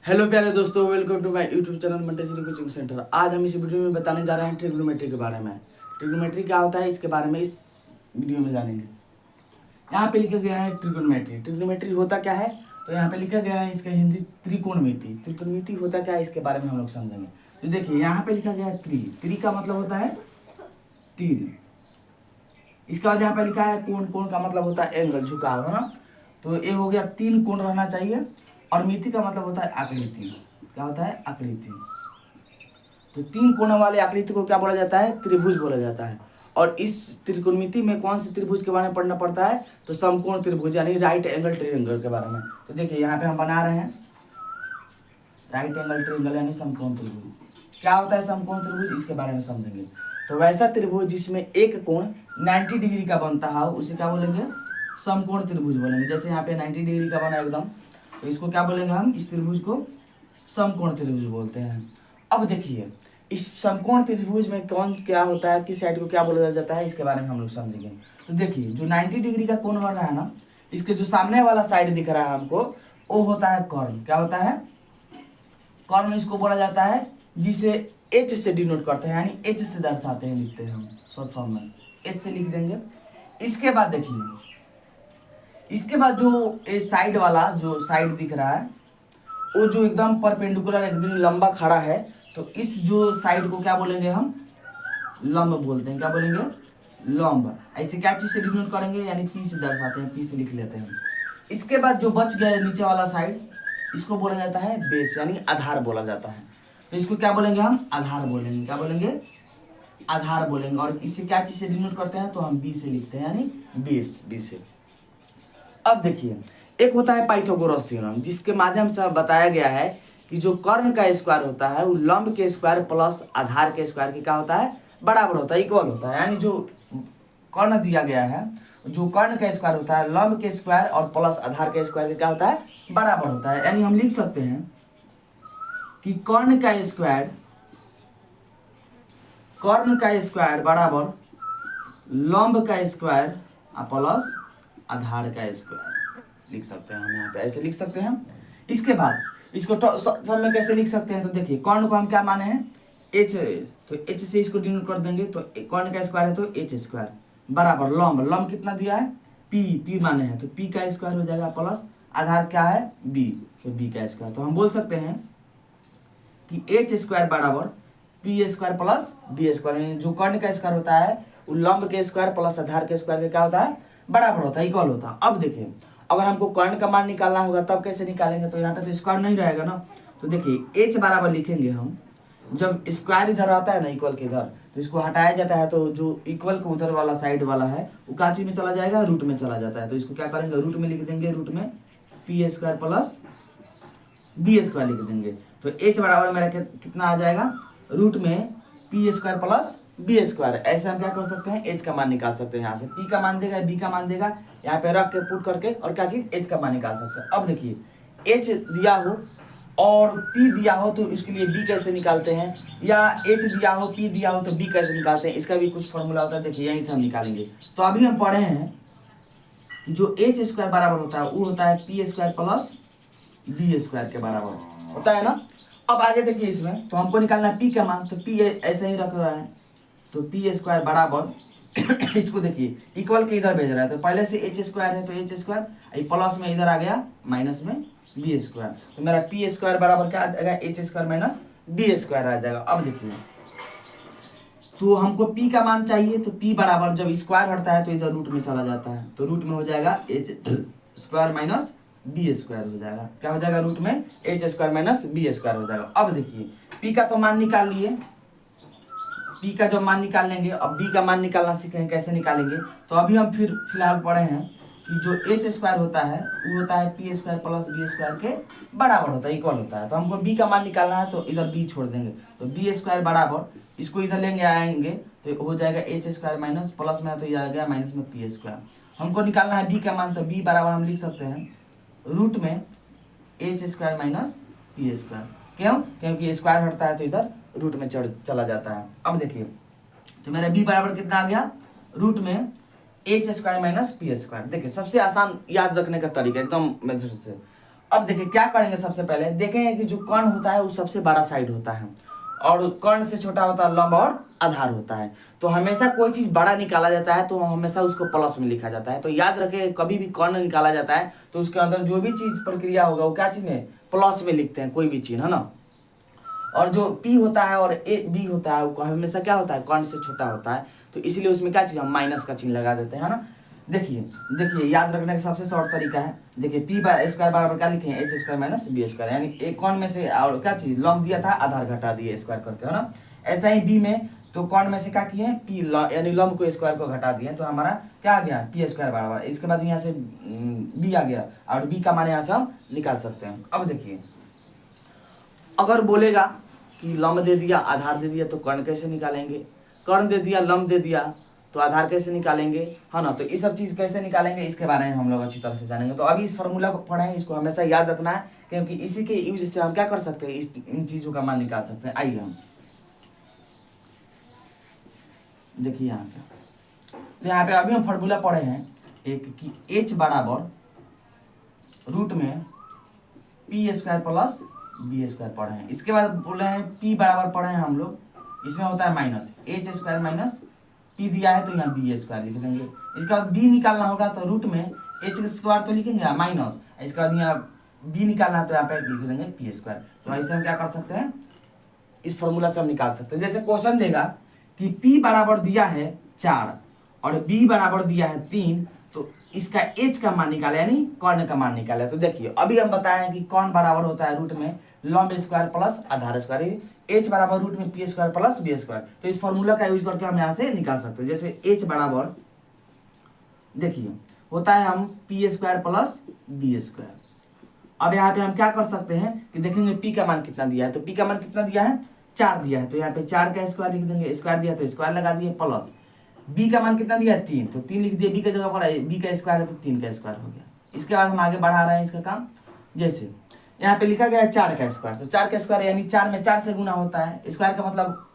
Hello प्यारे दोस्तों, welcome to my YouTube channel Manteshwari coaching centre. आज हम इस वीडियो में बताने जा रहे हैं ट्रिग्नोमेट्री के बारे में। ट्रिग्नोमेट्री क्या होता है इसके बारे में इस वीडियो में जानेंगे। यहाँ पे लिखा गया है ट्रिग्नोमेट्री। ट्रिग्नोमेट्री होता क्या है, तो यहाँ पे लिखा गया है इसका हिंदी त्रिकोणमिति। त्रिकोणमिति होता क्या है इसके बारे में हम लोग समझेंगे। तो देखिए यहाँ पे लिखा गया है त्रि का मतलब होता है तीर। इसके बाद यहाँ पे लिखा है कोण। कोण का मतलब होता है एंगल, झुकाव, है ना। तो ये हो गया, तीन कोण रहना चाहिए। और मिति का मतलब होता है आकृति। क्या होता है? आकृति। तो तीन कोणों वाले आकृति को क्या बोला जाता है? त्रिभुज बोला जाता है। और इस त्रिकोणमिति में कौन से त्रिभुज के बारे में पढ़ना पड़ता है? तो समकोण त्रिभुज यानी राइट एंगल ट्रायंगल के बारे में। तो देखिए यहाँ पे हम बना रहे हैं राइट एंगल ट्रायंगल यानी समकोण त्रिभुज। क्या होता है समकोण त्रिभुज, इसके बारे में समझेंगे। तो वैसा त्रिभुज जिसमें एक कोण 90 डिग्री का बनता है उसे क्या बोलेंगे? समकोण त्रिभुज बोलेंगे। जैसे यहाँ पे 90 डिग्री का बना एकदम, तो इसको क्या बोलेंगे हम? इस त्रिभुज को समकोण त्रिभुज बोलते हैं। अब देखिए इस समकोण त्रिभुज में कौन क्या होता है, किस साइड को क्या बोला जाता है, इसके बारे में हम लोग समझेंगे। तो देखिए जो 90 डिग्री का कोण बन रहा है ना, इसके जो सामने वाला साइड दिख रहा है हमको, वो होता है कर्ण। क्या होता है? कर्ण। इसको बोला जाता है जिसे एच से डिनोट करते हैं, यानी एच से दर्शाते हैं, लिखते हैं हम शॉर्ट फॉर्म में एच से लिख देंगे। इसके बाद देखिए, इसके बाद जो साइड वाला जो साइड दिख रहा है, वो जो एकदम परपेंडिकुलर एकदम लंबा खड़ा है, तो इस जो साइड को क्या बोलेंगे हम? लंब बोलते हैं। क्या बोलेंगे? लंब। ऐसे क्या चीज से डिनोट करेंगे, यानी पी से दर्शाते हैं, पी से लिख लेते हैं। इसके बाद जो बच गया नीचे वाला साइड, इसको बोला जाता है बेस, यानी आधार बोला जाता है। तो इसको क्या बोलेंगे हम? आधार बोलेंगे। क्या बोलेंगे? आधार बोलेंगे। और इससे क्या चीज से डिनोट करते हैं, तो हम बी से लिखते हैं, यानी बेस, बी से। अब देखिए एक होता है पाइथागोरस थ्योरम, जिसके माध्यम से बताया गया है कि जो कर्ण का स्क्वायर होता है वो लंब के स्क्वायर प्लस आधार के स्क्वायर के क्या होता है? बराबर होता है, इक्वल होता है। यानी जो कर्ण दिया गया है, जो कर्ण का स्क्वायर होता है लंब के स्क्वायर और प्लस आधार के स्क्वायर के क्या होता है? बराबर होता है। यानी हम लिख सकते हैं कि कर्ण का स्क्वायर बराबर लंब का स्क्वायर प्लस आधार का स्क्वायर लिख सकते हैं हम। यहाँ पे ऐसे लिख सकते हैं। इसके बाद इसको शॉर्ट फॉर्म में कैसे लिख सकते हैं? तो देखिए कर्ण को हम क्या माने हैं? एच। तो एच से इसको डिनोट कर देंगे। तो कर्ण का स्क्वायर है तो एच स्क्वायर बराबर लंब। लंब कितना दिया है? पी माने हैं, तो पी का स्क्वायर हो जाएगा प्लस आधार क्या है? बी, तो बी का स्क्वायर। तो हम बोल सकते हैं कि एच स्क्वायर बराबर P square plus B square. जो कर्ण का स्क्वायर होता है वो लंब के स्क्वायर प्लस आधार के स्क्वायर के क्या होता है? बराबर होता है, इक्वल होता है। अब देखिए अगर हमको कर्ण का मान निकालना होगा तब कैसे निकालेंगे? तो यहाँ पे तो स्क्वायर नहीं रहेगा ना। तो देखिए एच बराबर लिखेंगे हम, जब स्क्वायर इधर आता है ना इक्वल के इधर, तो इसको हटाया जाता है, तो जो इक्वल के उधर वाला साइड वाला है वो काची में चला जाएगा? रूट में चला जाता है। तो इसको क्या करेंगे? रूट में लिख देंगे। रूट में P square plus B square लिख देंगे। तो एच बराबर मेरा कितना आ जाएगा? रूट में P square plus B square. ऐसे हम क्या कर सकते हैं? एच का मान निकाल सकते हैं। यहाँ से पी का मान देगा, बी का मान देगा, यहाँ पे रख के पुट करके और क्या चीज? एच का मान निकाल सकते हैं। अब देखिए एच दिया हो और पी दिया हो तो इसके लिए बी कैसे निकालते हैं, या एच दिया हो पी दिया हो तो बी कैसे निकालते हैं, इसका भी कुछ फॉर्मूला होता है। देखिए यहीं से हम निकालेंगे। तो अभी हम पढ़े हैं कि जो एच स्क्वायर बराबर होता है वो होता है P square plus B square के बराबर होता है ना। अब आगे देखिए इसमें तो हमको निकालना है पी का मान। तो पी ऐसे ही रख रहा है, तो पी स्क्वायर बराबर इसको देखिए इक्वल के इधर भेज रहा है, तो पहले से एच स्क्वायर है तो एच स्क्वायर, प्लस में इधर आ गया माइनस में बी स्क्वायर। तो मेरा पी स्क्वायर बराबर क्या आ जाएगा? H square minus B square आ जाएगा। अब देखिए तो हमको p का मान चाहिए, तो p बराबर जब स्क्वायर हटता है तो इधर रूट में चला जाता है, तो रूट में हो जाएगा H square minus B square हो जाएगा। क्या हो जाएगा? रूट में H square minus B square हो जाएगा। अब देखिए p का तो मान निकाल लिए, p का जब मान निकाल लेंगे, अब b का मान निकालना सीखेंगे कैसे निकालेंगे। तो अभी हम फिर फिलहाल पढ़े हैं कि जो एच स्क्वायर होता है वो होता है P square plus B square के बराबर होता है, इक्वल होता है। तो हमको b का मान निकालना है तो इधर b छोड़ देंगे, तो बी स्क्वायर बराबर इसको इधर लेंगे आएंगे तो हो जाएगा एच स्क्वायर माइनस प्लस में है तो ये आ गया माइनस में पी स्क्वायर। हमको निकालना है b का मान, तो b बराबर हम लिख सकते हैं रूट में H square minus P square. क्यों? क्योंकि स्क्वायर हटता है तो इधर रूट में चला जाता है। अब देखिए तो मेरा b बराबर कितना आ गया? रूट में H square minus P square. देखिए सबसे आसान याद रखने का तरीका एकदम मेथड से, अब देखिए क्या करेंगे, सबसे पहले देखेंगे कि जो कर्ण होता है वो सबसे बड़ा साइड होता है और कर्ण से छोटा होता है लंब और आधार होता है। तो हमेशा कोई चीज बड़ा निकाला जाता है तो हमेशा उसको प्लस में लिखा जाता है। तो याद रखें, कभी भी कर्ण निकाला जाता है तो उसके अंदर जो भी चीज प्रक्रिया होगा वो क्या चीज में प्लस में लिखते हैं, कोई भी चीज, है ना। और जो पी होता है और ए बी होता है वो हमेशा क्या होता है, कर्ण से छोटा होता है, तो इसलिए उसमें क्या चीज हम माइनस का चिन्ह लगा देते हैं, है ना। देखिए देखिए याद रखने का सबसे शॉर्ट तरीका है, देखिए पी स्क्वायर बराबर क्या लिखे हैं, H square minus B square, यानी एक कर्ण में से और क्या चीज लंब दिया था, आधार घटा दिए स्क्वायर करके, है ना। ऐसा ही बी में तो कर्ण में से क्या किए पी यानी लंब को स्क्वायर को घटा दिए, तो हमारा क्या आ गया पी स्क्वायर बराबर। इसके बाद यहाँ से बी आ गया और बी का मान यहाँ से हम निकाल सकते हैं। अब देखिए अगर बोलेगा कि लंब दे दिया आधार दे दिया तो कर्ण कैसे निकालेंगे, कर्ण दे दिया लंब दे दिया तो आधार कैसे निकालेंगे, है ना। तो ये सब चीज कैसे निकालेंगे इसके बारे में हम लोग अच्छी तरह से जानेंगे। तो अभी इस फॉर्मूला को पढ़ें, इसको हमेशा याद रखना है क्योंकि इसी के यूज से हम क्या कर सकते हैं, इन चीजों का मान निकाल सकते हैं। आइए हम देखिए यहाँ पे, तो यहाँ पे अभी हम फॉर्मूला पढ़े हैं एक कि h बराबर रूट में P square plus B square पढ़े हैं। इसके बाद बोले हैं p बराबर पढ़े हैं हम लोग, इसमें होता है minus H square minus P दिया है तो यहाँ बी स्क्वायर लिख देंगे। इसके बाद बी निकालना होगा तो रूट में एच स्क्वायर तो लिखेंगे माइनस, इसके बाद यहाँ बी निकालना है तो यहाँ पे लिख देंगे पी स्क्वायर। तो ऐसे हम क्या कर सकते हैं, इस फॉर्मूला से हम निकाल सकते हैं। जैसे क्वेश्चन देगा कि p बराबर दिया है 4 और b बराबर दिया है 3, तो इसका h का मान निकाले यानी कर्ण का मान निकाले। तो देखिए अभी हम बताएं कि कर्ण बराबर होता है रूट में लंब स्क्वायर प्लस आधार स्क्वायर, h बराबर रूट में P square plus B square. तो इस फॉर्मूला का यूज करके हम यहाँ से निकाल सकते हैं। जैसे h बराबर देखिए होता है हम P square plus B square. अब यहाँ पे हम क्या कर सकते हैं कि देखेंगे p का मान कितना दिया है, तो p का मान कितना दिया है 4 दिया है, तो यहाँ पे 4 का स्क्वायर लिख देंगे, स्क्वायर दिया तो स्क्वायर लगा दिए, प्लस b का मान कितना दिया है 3, तो 3 लिख दिए, b की जगह पर b का स्क्वायर है तो 3 का स्क्वायर हो गया। इसके बाद हम आगे बढ़ा रहे हैं इसका काम। जैसे यहाँ पे लिखा गया है 4 का स्क्वायर, तो 4 का स्क्वायर यानी 4 में 4 से गुना होता है, स्क्वायर का मतलब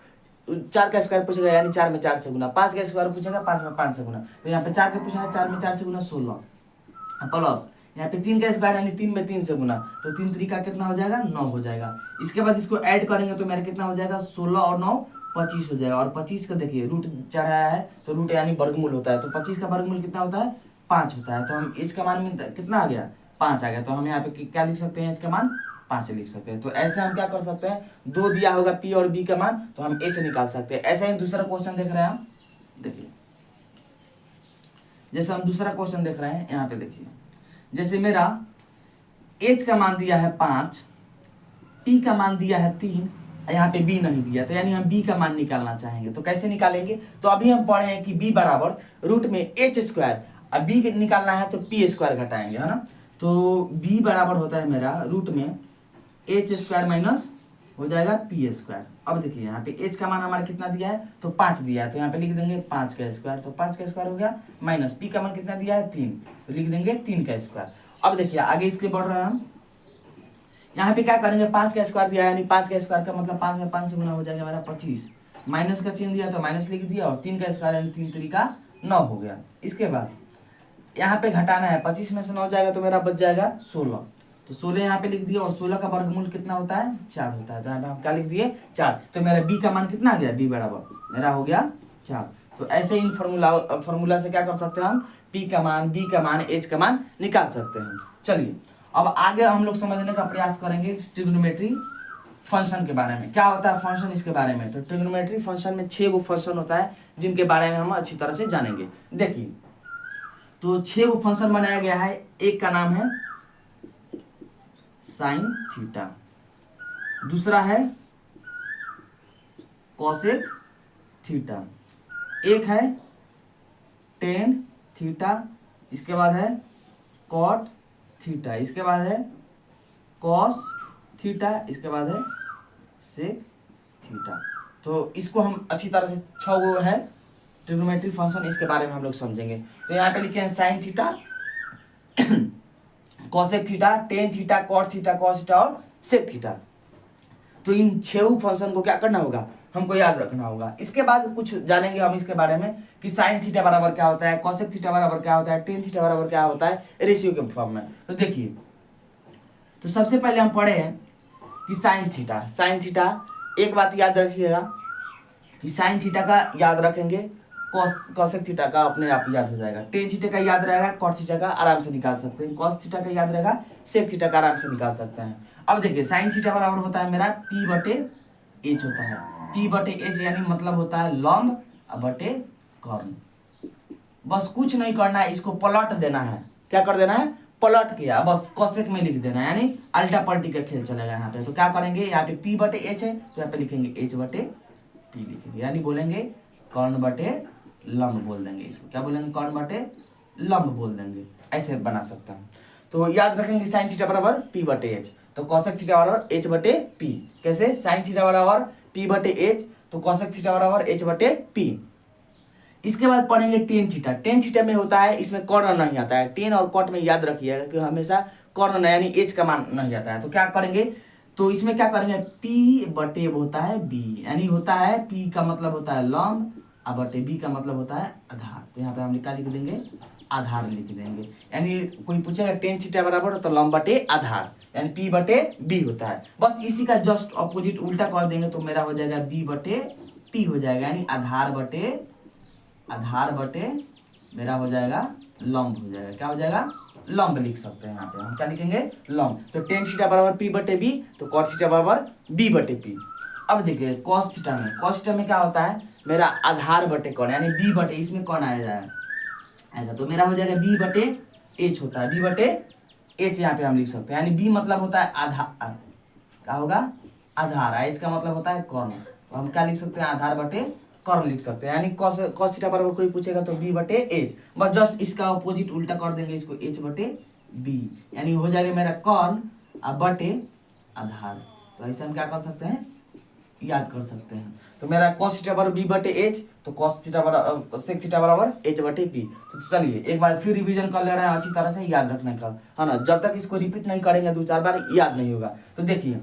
4 का स्क्वायर पूछेगा यानी 4 में 4 से गुना, 5 का स्क्वायर पूछेगा 5 में 5 से गुना, तो यहाँ पे 4 का पूछा है 4 में 4 से गुना 16, प्लस यहाँ पे 3 का स्क्वायर यानी 3 में 3 से गुना, तो 3 तरीका कितना हो जाएगा 9 हो जाएगा। इसके बाद इसको ऐड करेंगे तो मेरा कितना हो जाएगा 16 और 9 25 हो जाएगा। और 25 का देखिए रूट चढ़ाया है तो रूट यानी वर्गमूल होता है, तो 25 का वर्गमूल कितना होता है 5 होता है। तो हम h का मान कितना आ गया 5 आ गया, तो हम यहाँ पे क्या लिख सकते हैं h का मान 5 लिख सकते हैं। तो ऐसे हम क्या कर सकते हैं, 2 दिया होगा p और b का मान तो हम h निकाल सकते हैं। ऐसे ही दूसरा क्वेश्चन देख रहे हैं हम, देखिए जैसे हम दूसरा क्वेश्चन देख रहे हैं यहाँ पे देखिए, जैसे मेरा h का मान दिया है 5, p का मान दिया है 3, यहाँ पे b नहीं दिया, तो यानी हम b का मान निकालना चाहेंगे। तो कैसे निकालेंगे, तो अभी हम पढ़े हैं कि b बराबर रूट में h स्क्वायर, अब b निकालना है तो p स्क्वायर घटाएंगे, है ना। तो b बराबर होता है मेरा रूट में h स्क्वायर माइनस हो जाएगा p स्क्वायर। अब देखिए यहाँ पे h का मान हमारा कितना दिया है तो 5 दिया है, तो यहाँ पे लिख देंगे 5 का स्क्वायर, तो 5 का स्क्वायर हो गया, माइनस p का मान कितना दिया है 3, तो लिख देंगे 3 का स्क्वायर। अब देखिए आगे इसके बढ़ रहे हैं हम, यहाँ पे क्या करेंगे 5 का स्क्वायर दिया है यानी 5 का स्क्वायर का मतलब 5 में 5 से गुना हो जाएगा हमारा 25, माइनस का चिन्ह दिया तो माइनस लिख दिया, और 3 का स्क्वायर यानी 3 तरीका 9 हो गया। इसके बाद यहाँ पे घटाना है, 25 में से 9 जाएगा तो मेरा बच जाएगा 16, तो 16 यहाँ पे लिख दिया, और 16 का वर्गमूल कितना होता है 4 होता है, तो यहाँ पे हम क्या लिख दिए 4, तो मेरा b का मान कितना आ गया, b बराबर मेरा हो गया 4। तो ऐसे इन फॉर्मूला से क्या कर सकते हैं हम p का मान, b का मान, h का मान निकाल सकते हैं। चलिए अब आगे हम लोग समझने का प्रयास करेंगे ट्रिग्नोमेट्री फंक्शन के बारे में, क्या होता है फंक्शन इसके बारे में। तो ट्रिग्नोमेट्री फंक्शन में 6 गो फंक्शन होता है जिनके बारे में हम अच्छी तरह से जानेंगे। देखिए तो 6 गो फंक्शन बनाया गया है, एक का नाम है साइन थीटा, दूसरा है कोसेक थीटा, एक है टेन थीटा, इसके बाद है कॉट थीटा, इसके बाद है कॉस थीटा, इसके बाद है सेक थीटा। तो इसको हम अच्छी तरह से 6 गो है ट्रिग्नोमेट्री फंक्शन, इसके बारे में हम लोग समझेंगे। तो यहाँ पे लिखे हैं sine theta, cosec theta, tan theta, cot theta, cos theta और सेक थीटा। तो इन 6 फंक्शन को क्या करना होगा, हमको याद रखना होगा। इसके बाद कुछ जानेंगे हम इसके बारे में कि साइन थीटा बराबर क्या होता है, कॉसेक थीटा बराबर क्या होता है, टेन थीटा बराबर क्या होता है रेशियो के फॉर्म में। तो देखिए तो सबसे पहले हम पढ़े हैं कि साइन थीटा, एक बात याद रखिएगा कि साइन थीटा का याद रखेंगे, कॉसेक थीटा का अपने आप याद हो जाएगा, टेन थीटा का याद रहेगा, कॉट थीटा का आराम से निकाल सकते हैं, कॉस थीटा का याद रहेगा, सेक थीटा का आराम से निकाल सकते हैं। अब देखिए साइन थीटा बराबर होता है मेरा P बटे एच होता है, P बटे एच यानी मतलब होता है लंब बटे कर्ण। बस कुछ नहीं करना है, इसको पलट देना है। क्या कर देना है? पलट किया, बस कॉसेक में लिख देना है, यानी अल्टा पलटी का खेल चलेगा यहाँ पे। तो क्या करेंगे, यहाँ पे P बटे एच है तो यहाँ पे लिखेंगे H बटे P लिखेंगे, यानी बोलेंगे कर्ण बटे लंब बोल देंगे इसको। क्या बोलेंगे? कर्ण बटे लंब बोल देंगे, ऐसे बना सकता हूँ। तो याद रखेंगे साइन थीटा बराबर P बटे एच, तो कॉसेक थीटा बराबर H बटे P। कैसे? साइन थीटा बराबर P बटे एच, तो कॉसेक थीटा बराबर H बटे P। इसके बाद पढ़ेंगे टेन थीटा। टेन थीटा में होता है, इसमें कर्ण नहीं आता है। टेन और कॉट में याद रखिएगा कि हमेशा कर्ण यानी एच का मान नहीं आता है। तो क्या करेंगे, तो इसमें क्या करेंगे, P बटे होता है B, यानी होता है P का मतलब होता है लंब और बटे B का मतलब होता है आधार। तो यहाँ पे हम क्या लिख देंगे, आधार लिख देंगे। यानी कोई पूछेगा टेन थीटा बराबर तो लंब बटे आधार, यानी P बटे B होता है। बस इसी का जस्ट ऑपोजिट उल्टा कर देंगे तो मेरा हो जाएगा B बटे P हो जाएगा, यानी आधार बटे मेरा हो जाएगा लंब हो जाएगा। क्या हो जाएगा? लंब लिख सकते हैं। यहाँ पे हम क्या लिखेंगे, लंब। तो टेन थीटा बराबर P बटे B, तो कॉट थीटा बराबर B बटे P। अब देखिए कॉस थीटा में क्या होता है, मेरा आधार बटे कर्ण, यानी B बटे, इसमें कर्ण आएगा तो मेरा हो जाएगा B बटे H होता है, B बटे H यहाँ पे हम लिख सकते हैं, यानी B मतलब होता है आधार, क्या होगा, आधार, H का मतलब होता है कर्ण। तो हम क्या लिख सकते हैं, आधार बटे कर्ण लिख सकते हैं। यानी कॉस थीटा बराबर कोई पूछेगा तो B बटे एच, बस जस्ट इसका अपोजिट उल्टा कर देंगे, इसको H बटे B, यानी हो जाएगा मेरा कर्ण बटे आधार। तो ऐसे हम क्या कर सकते हैं, याद कर सकते हैं। तो मेरा cos थीटा बराबर B बटे एच, तो cos थीटा बराबर sec थीटा बराबर H बटे P। तो चलिए एक बार फिर रिवीजन कर ले रहे हैं अच्छी तरह से, याद रखने का है ना। जब तक इसको रिपीट नहीं करेंगे 2-4 बार याद नहीं होगा। तो देखिए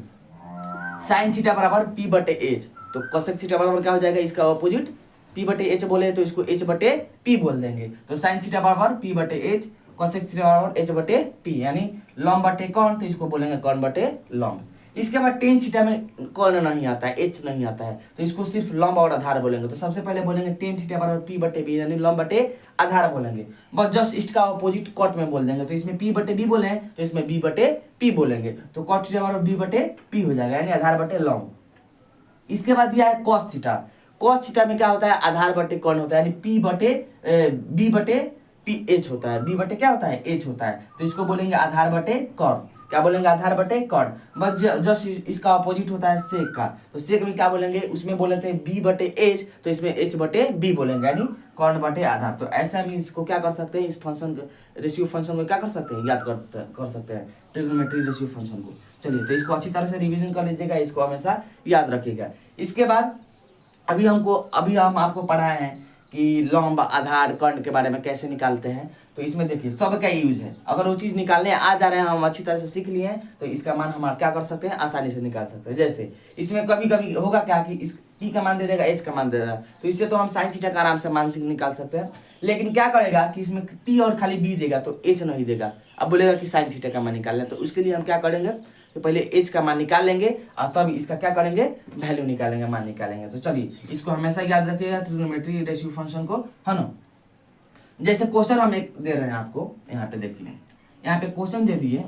साइन थीटा बराबर P बटे एच, तो cosec थीटा बराबर क्या हो जाएगा, इसका ऑपोजिट P बटे एच बोले तो इसको H बटे P बोल देंगे। तो साइन थीटा बराबर P बटे एच, cosec थीटा बराबर H बटे P, यानी लंब बटे कर्ण, तो इसको बोलेंगे कर्ण बटे लंब। इसके बाद टेन थीटा में कर्ण नहीं आता है, एच नहीं आता है, तो इसको सिर्फ लंब और आधार बोलेंगे। तो सबसे पहले बोलेंगे टेन थीटा बराबर P बटे B, यानी लंब बटे आधार बोलेंगे। बस जस्ट इसका ऑपोजिट कॉट में बोल देंगे, तो इसमें P बटे B बोले तो इसमें B बटे P बोलेंगे। तो कॉट थीटा बराबर B बटे P हो जाएगा, यानी आधार बटे लंब। इसके बाद दिया है कॉस थीटा। कॉस थीटा में क्या होता है, आधार बटे कर्ण होता है, यानी B बटे P H होता है, B बटे क्या होता है, H होता है। तो इसको बोलेंगे आधार बटे कर्ण। क्या बोलेंगे, आधार बटे कर्ण। बस जस्ट इसका अपोजिट होता है सेक का, तो सेक में क्या बोलेंगे, उसमें बोले थे B बटे H, तो इसमें H बटे B बोलेंगे, यानी कर्ण बटे आधार। तो ऐसे हम इसको क्या कर सकते हैं, इस फंक्शन रेशियो फंक्शन को क्या कर सकते हैं, याद कर सकते हैं, ट्रिग्नोमेट्री रेशियो फंक्शन को। चलिए तो इसको अच्छी तरह से रिवीजन कर लीजिएगा, इसको हमेशा याद रखिएगा। इसके बाद अभी हम आपको पढ़ाए हैं कि लंब आधार कर्ण के बारे में कैसे निकालते हैं। तो इसमें देखिए सबका यूज है, अगर वो चीज़ निकालने आ जा रहे हैं, हम अच्छी तरह से सीख लिए हैं, तो इसका मान हम क्या कर सकते हैं, आसानी से निकाल सकते हैं। जैसे इसमें कभी कभी होगा क्या कि इस P का मान दे देगा, H का मान दे देगा, तो इससे तो हम साइन थीटा का आराम से मान निकाल सकते हैं। लेकिन क्या करेगा कि इसमें P और खाली B देगा तो H नहीं देगा, अब बोलेगा कि साइन थीटा का मान निकाल लें। तो उसके लिए हम क्या करेंगे, तो पहले H का मान निकाल लेंगे और तब इसका क्या करेंगे, वैल्यू निकालेंगे, मान निकालेंगे। तो चलिए इसको हमेशा याद रखिएगा, ट्रिग्नोमेट्री रेशियो फंक्शन को, है ना। जैसे क्वेश्चन हम एक दे रहे हैं आपको, यहाँ पे देखिए, यहाँ पे क्वेश्चन दे दिए।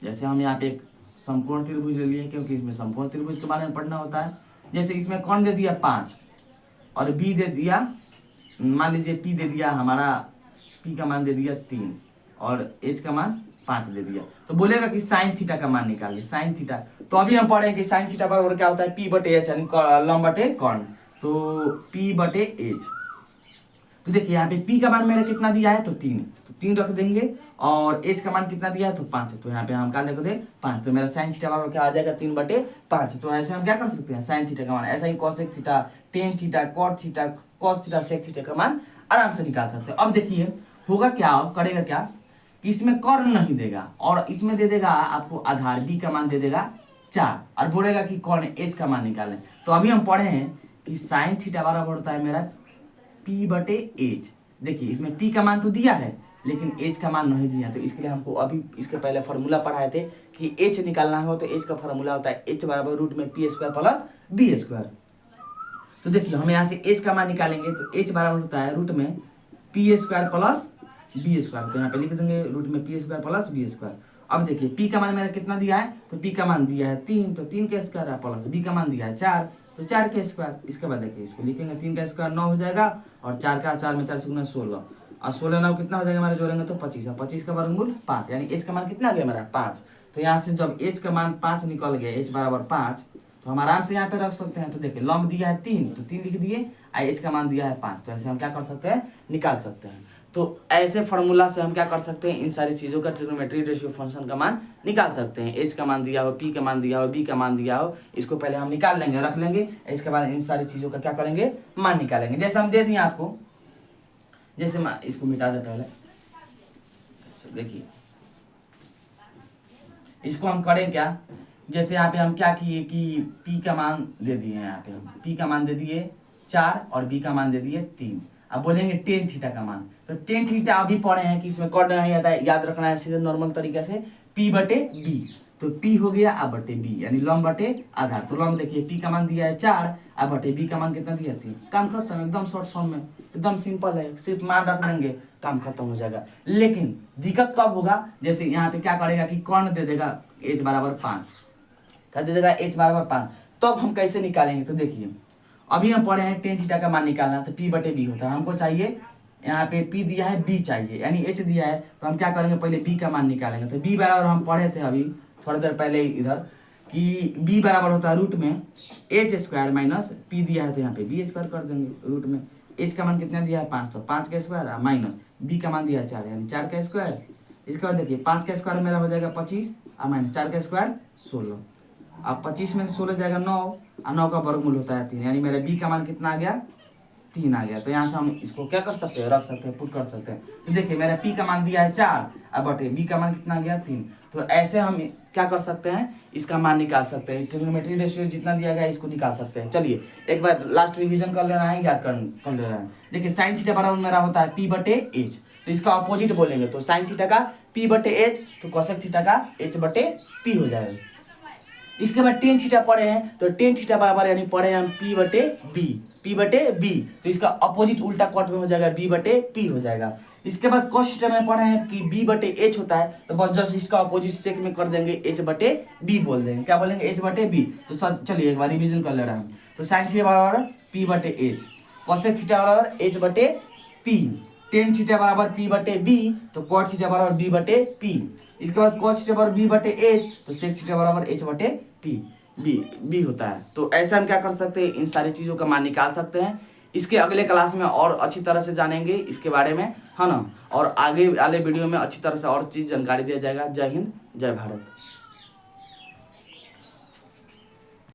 जैसे हम यहाँ पे एक समकोण त्रिभुज ले लिए, क्योंकि इसमें समकोण त्रिभुज के बारे में पढ़ना होता है। जैसे इसमें कौन दे दिया 5 और B दे दिया, मान लीजिए P दे दिया हमारा, P का मान दे दिया 3 और H का मान 5 दे दिया, तो बोलेगा कि साइन थीटा का मान निकालिए, साइन थीटा। तो अभी हम पढ़ेंगे कि साइन थीटा बराबर क्या होता है, P बटे एच, यानी लंब बटे कर्ण। तो P बटे एच, तो देखिए यहाँ पे P का मान मेरा कितना दिया है, तो 3, तो 3 रख देंगे, और H का मान कितना दिया है, तो 5 है, तो यहाँ पे हम क्या लिख दे 5। तो मेरा साइन थीटा बराबर क्या आ जाएगा, 3 बटे 5। तो ऐसे हम क्या कर सकते हैं, साइन थीटा का मान, ऐसा ही cosec theta, tan theta, cot theta, cos theta, sec theta का मान आराम से निकाल सकते हैं। अब देखिए होगा क्या, करेगा क्या कि इसमें कर्ण नहीं देगा और इसमें दे देगा आपको आधार, B का मान दे देगा 4 और बोलेगा कि कर्ण H का मान निकालें। तो अभी हम पढ़े हैं कि साइन थीटा बराबर होता है मेरा P बटे एच। देखिए इसमें P का मान तो दिया है, लेकिन एच का मान नहीं दिया, तो इसके लिए हमको अभी इसके पहले फार्मूला पढ़ाए थे कि एच निकालना हो तो एच का फार्मूला होता है एच बराबर रूट में P square plus B square. तो देखिए हम यहाँ से एच का मान निकालेंगे तो एच बराबर होता है रूट में P square plus B square, तो यहाँ पे लिख देंगे रूट में P square plus B square. अब देखिए पी का मान मेरा कितना दिया है, तो पी का मान दिया है 3, तो 3 का स्क्वायर है प्लस बी का मान दिया है 4, तो 4 का स्क्वायर। इसके बाद देखिए इसको लिखेंगे 3 का स्क्वायर 9 हो जाएगा और 4 का 4 में 4 से गुना 16 और 16 9 कितना हो जाएगा हमारा जोड़ेंगे तो 25 है, 25 का वर्गमूल 5, यानी एच का मान कितना आ गया हमारा 5। तो यहाँ से जब एच का मान 5 निकल गया, एच बराबर 5, तो हम आराम से यहाँ पे रख सकते हैं। तो देखिए लंब दिया है 3, तो 3 लिख दिए, एच का मान दिया है 5, तो ऐसे हम क्या कर सकते हैं निकाल सकते हैं। तो ऐसे फार्मूला से हम क्या कर सकते हैं, इन सारी चीज़ों का ट्रिग्नोमेट्री रेशियो फंक्शन का मान निकाल सकते हैं। एच का मान दिया हो, पी का मान दिया हो, बी का मान दिया हो, इसको पहले हम निकाल लेंगे, रख लेंगे, इसके बाद इन सारी चीज़ों का क्या करेंगे मान निकालेंगे। जैसे हम दे दिए आपको, जैसे मैं इसको मिटा दे पहले, देखिए इसको हम करें क्या, जैसे यहाँ पे हम क्या किए कि p का मान दे दिए, यहाँ पे हम p का मान दे दिए 4 और b का मान दे दिए 3। अब बोलेंगे टेन थीटा का मान, तो टेन थीटा अभी पढ़े हैं कि इसमें करना नहीं आता है, याद रखना है सीधे नॉर्मल तरीके से p बटे b, तो p हो गया a बटे b, यानी लंब बटे आधार। तो लंब देखिए p का मान दिया है 4, a बटे b का मान कितना दिया 3, काम खत्म, एकदम शॉर्ट फॉर्म में, एकदम सिंपल है, सिर्फ मान रख देंगे काम खत्म हो जाएगा। लेकिन दिक्कत कब होगा, जैसे यहाँ पे क्या करेगा कि कौन दे देगा h बराबर 5, क्या दे देगा h बराबर 5, तब हम कैसे निकालेंगे। तो देखिए अभी हम पढ़े हैं टेन थीटा का मान निकालना, तो p बटे b होता है, हमको चाहिए यहाँ पे p दिया है b चाहिए, यानी h दिया है, तो हम क्या करेंगे पहले b का मान निकालेंगे। तो b बराबर हम पढ़े थे अभी थोड़ी देर पहले इधर कि b बराबर होता है रूट में h स्क्वायर माइनस p दिया है, तो यहाँ पे b स्क्वायर कर देंगे, रूट में h का मान कितना दिया है 5, तो 5 का स्क्वायर माइनस b का मान दिया है 4, यानी 4 का स्क्वायर। इसके बाद देखिए 5 का स्क्वायर मेरा हो जाएगा 25 और माइनस 4 का स्क्वायर 16, अब 25 में से 16 जाएगा 9 और 9 का वर्गमूल होता है 3, यानी मेरा b का मान कितना आ गया 3 आ गया। तो यहाँ से हम इसको क्या कर सकते हैं, रख सकते हैं, पुट कर सकते हैं। तो देखिए मेरा p का मान दिया है 4 और बटे b का मान कितना आ गया 3, तो ऐसे हम क्या कर सकते हैं इसका मान निकाल सकते हैं, ट्रिग्नोमेट्री रेशियो जितना दिया गया इसको निकाल सकते हैं। चलिए एक बार लास्ट रिवीजन कर लेना है, याद कर लेना है। देखिए साइन थीटा बराबर मेरा होता है p बटे h, तो इसका अपोजिट बोलेंगे, तो साइन थीटा का p बटे h, तो कोसेक थीटा का h बटे p हो जाएगा। इसके बाद टेन थीटा पढ़े हैं, तो टेन थीटा बराबर यानी पढ़े हम p बटे b, तो इसका अपोजिट उल्टा कट में हो जाएगा b बटे p हो जाएगा। इसके बाद कॉस थीटा में पढ़े हैं कि b बटे h होता है, तो बस जस्ट इसका अपोजिट सेक में कर देंगे h बटे b बोल देंगे, क्या बोलेंगे h बटे b। तो चलिए एक बार रिविजन कर ले रहे हैं। तो साइन थीटा बराबर p बटे h, कोसेक थीटा बराबर h बटे p, टेन थीटा बराबर p बटे b, तो कॉट थीटा बराबर b बटे p। इसके बाद कॉस थीटा बराबर b बटे h, तो सेक थीटा बराबर h बटे p, b होता है। तो ऐसा हम क्या कर सकते हैं, इन सारी चीज़ों का मान निकाल सकते हैं। इसके अगले क्लास में और अच्छी तरह से जानेंगे इसके बारे में, है ना, और आगे वाले वीडियो में अच्छी तरह से और चीज़ जानकारी दिया जाएगा। जय हिंद, जय भारत।